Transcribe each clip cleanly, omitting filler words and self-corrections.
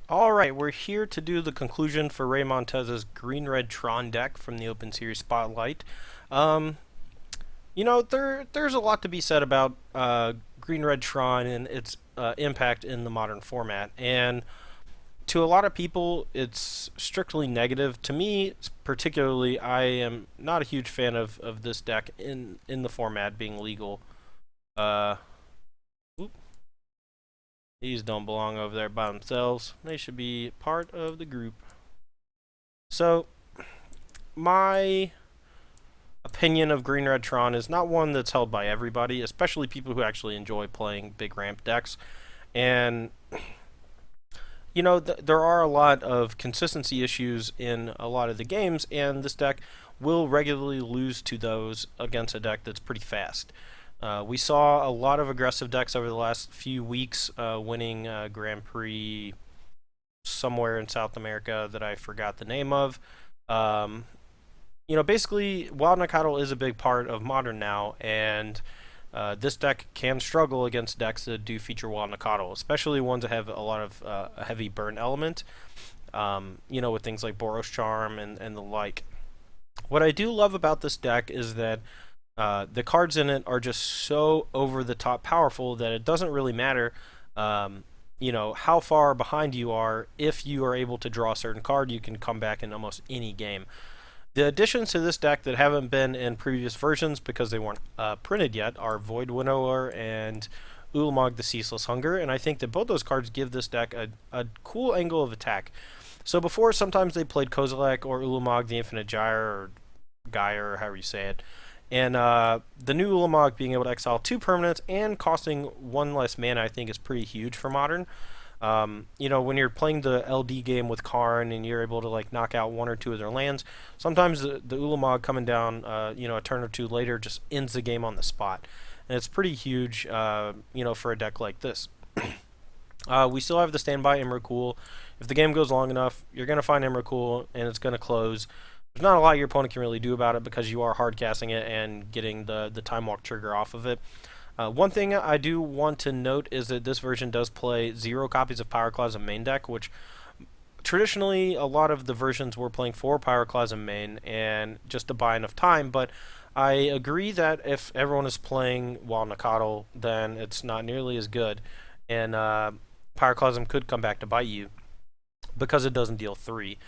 Alright, we're here to do the conclusion for Ray Montez's Green-Red Tron deck from the Open Series Spotlight. Um, there's a lot to be said about Green-Red Tron and its impact in the modern format. And to a lot of people, it's strictly negative. To me, particularly, I am not a huge fan of this deck in the format being legal. Uh, These don't belong over there by themselves. They should be part of the group. So, my opinion of Green Red Tron is not one that's held by everybody, especially people who actually enjoy playing big ramp decks. And, there are a lot of consistency issues in a lot of the games, and this deck will regularly lose to those against a deck that's pretty fast. We saw a lot of aggressive decks over the last few weeks, winning Grand Prix somewhere in South America that I forgot the name of. Um, Basically, Wild Nacatl is a big part of Modern now, and this deck can struggle against decks that do feature Wild Nacatl, especially ones that have a lot of a heavy burn element, with things like Boros Charm and the like. What I do love about this deck is that the cards in it are just so over the top powerful that it doesn't really matter, how far behind you are. If you are able to draw a certain card, you can come back in almost any game. The additions to this deck that haven't been in previous versions because they weren't printed yet are Void Winnower and Ulamog the Ceaseless Hunger, and I think that both those cards give this deck a cool angle of attack. So before, sometimes they played Kozilek or Ulamog the Infinite Gyre, or Gyre, or however you say it. And the new Ulamog being able to exile 2 permanents and costing 1 less mana, I think, is pretty huge for Modern. When you're playing the LD game with Karn and you're able to knock out 1 or 2 of their lands, sometimes the Ulamog coming down, a turn or 2 later just ends the game on the spot, and it's pretty huge, for a deck like this. We still have the standby Emrakul. If the game goes long enough, you're gonna find Emrakul and it's gonna close. There's not a lot your opponent can really do about it because you are hard casting it and getting the Time Walk trigger off of it. One thing I do want to note is that this version does play 0 copies of Pyroclasm main deck, which traditionally a lot of the versions were playing 4 Pyroclasm main and just to buy enough time, but I agree that if everyone is playing Wild Nacatl, then it's not nearly as good, and Pyroclasm could come back to bite you because it doesn't deal 3.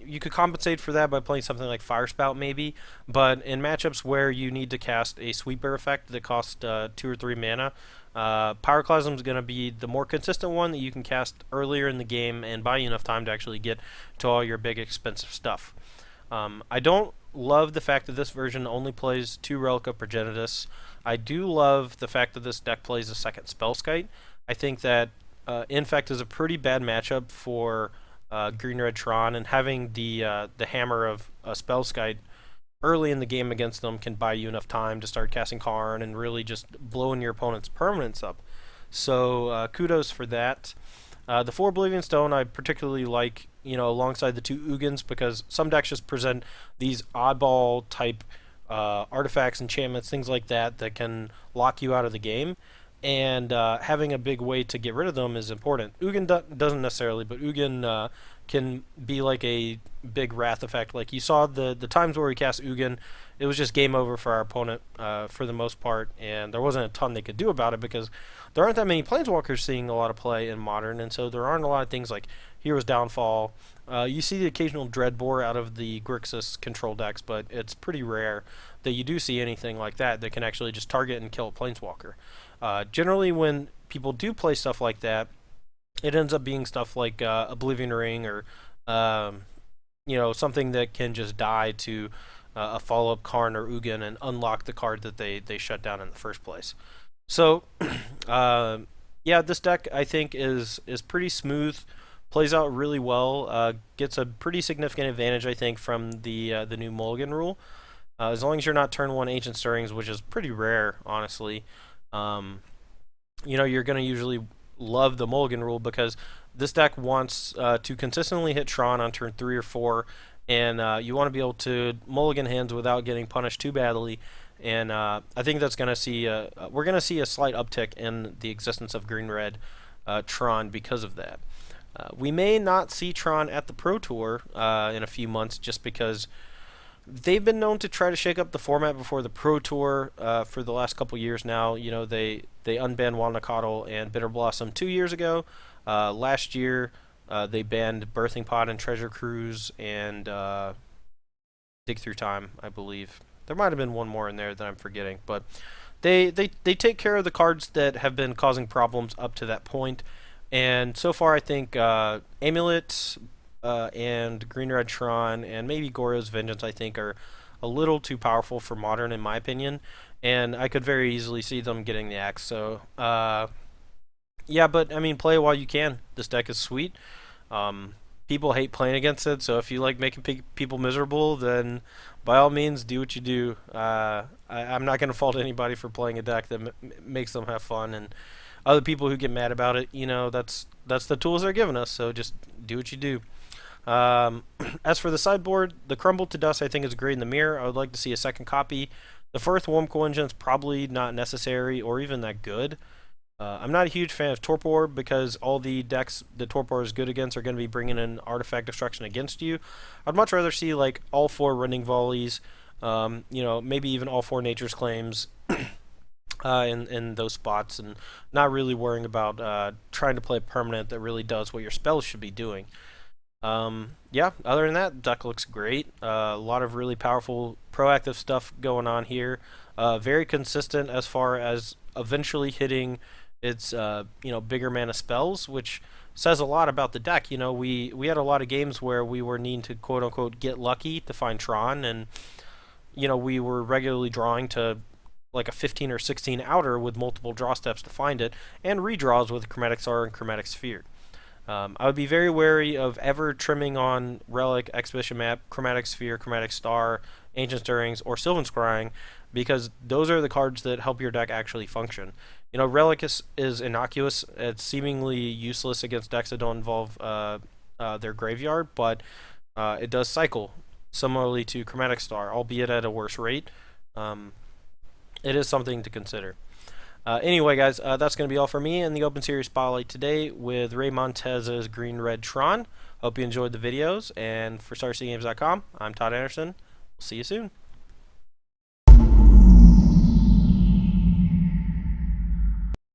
You could compensate for that by playing something like Fire Spout, maybe, but in matchups where you need to cast a sweeper effect that costs 2 or 3 mana, Pyroclasm is going to be the more consistent one that you can cast earlier in the game and buy you enough time to actually get to all your big expensive stuff. I don't love the fact that this version only plays 2 Relic of Progenitus. I do love the fact that this deck plays a second Spellskite. I think that Infect is a pretty bad matchup for Green Red Tron, and having the hammer of Spellskite early in the game against them can buy you enough time to start casting Karn and really just blowing your opponent's permanents up. So kudos for that. The 4 Oblivion Stone I particularly like, alongside the 2 Ugins, because some decks just present these oddball type artifacts, enchantments, things like that can lock you out of the game. And having a big way to get rid of them is important. Ugin doesn't necessarily, but Ugin can be like a big wrath effect. Like you saw the times where we cast Ugin, it was just game over for our opponent for the most part, and there wasn't a ton they could do about it because there aren't that many Planeswalkers seeing a lot of play in Modern, and so there aren't a lot of things like Hero's Downfall. You see the occasional Dreadbore out of the Grixis control decks, but it's pretty rare that you do see anything like that can actually just target and kill a Planeswalker. Generally, when people do play stuff like that, it ends up being stuff like Oblivion Ring or something that can just die to a follow-up Karn or Ugin and unlock the card that they shut down in the first place. So, this deck I think is pretty smooth, plays out really well, gets a pretty significant advantage I think from the new Mulligan rule. As long as you're not turn 1 Ancient Stirrings, which is pretty rare, honestly. You're going to usually love the Mulligan rule because this deck wants to consistently hit Tron on turn 3 or 4, and you want to be able to Mulligan hands without getting punished too badly. And I think that's going to see we're going to see a slight uptick in the existence of Green Red Tron because of that. We may not see Tron at the Pro Tour in a few months just because they've been known to try to shake up the format before the Pro Tour for the last couple years now. You know, they unbanned Wanakotl and Bitter Blossom 2 years ago. Last year, they banned Birthing Pod and Treasure Cruise and Dig Through Time, I believe. There might have been one more in there that I'm forgetting, but they take care of the cards that have been causing problems up to that point. And so far, I think Amulet and Green Red Tron and maybe Goryo's Vengeance, I think, are a little too powerful for Modern, in my opinion. And I could very easily see them getting the axe. So, yeah, but I mean, play it while you can. This deck is sweet. People hate playing against it, so if you like making people miserable, then by all means, do what you do. I'm not going to fault anybody for playing a deck that makes them have fun, and other people who get mad about it, you know, that's the tools they're giving us. So just do what you do. As for the sideboard, the Crumble to Dust I think is great in the mirror. I would like to see a second copy. The first Wurmcoil Engine is probably not necessary or even that good. I'm not a huge fan of Torpor because all the decks that Torpor is good against are going to be bringing in Artifact Destruction against you. I'd much rather see like all 4 Rending Volleys, you know, maybe even all 4 Nature's Claims in those spots, and not really worrying about trying to play a permanent that really does what your spells should be doing. Yeah, other than that, deck looks great. A lot of really powerful proactive stuff going on here. Very consistent as far as eventually hitting its you know, bigger mana spells, which says a lot about the deck. You know, we had a lot of games where we were needing to quote unquote get lucky to find Tron, and you know, we were regularly drawing to like a 15 or 16 outer with multiple draw steps to find it, and redraws with Chromatic Star and Chromatic Sphere. I would be very wary of ever trimming on Relic, Exhibition Map, Chromatic Sphere, Chromatic Star, Ancient Stirrings, or Sylvan Scrying, because those are the cards that help your deck actually function. You know, Relic is innocuous. It's seemingly useless against decks that don't involve their graveyard, but it does cycle, similarly to Chromatic Star, albeit at a worse rate. It is something to consider. Anyway, guys, that's going to be all for me in the Open Series Spotlight today with Ray Montez's Green Red Tron. Hope you enjoyed the videos, and for StarCityGames.com, I'm Todd Anderson. We'll see you soon.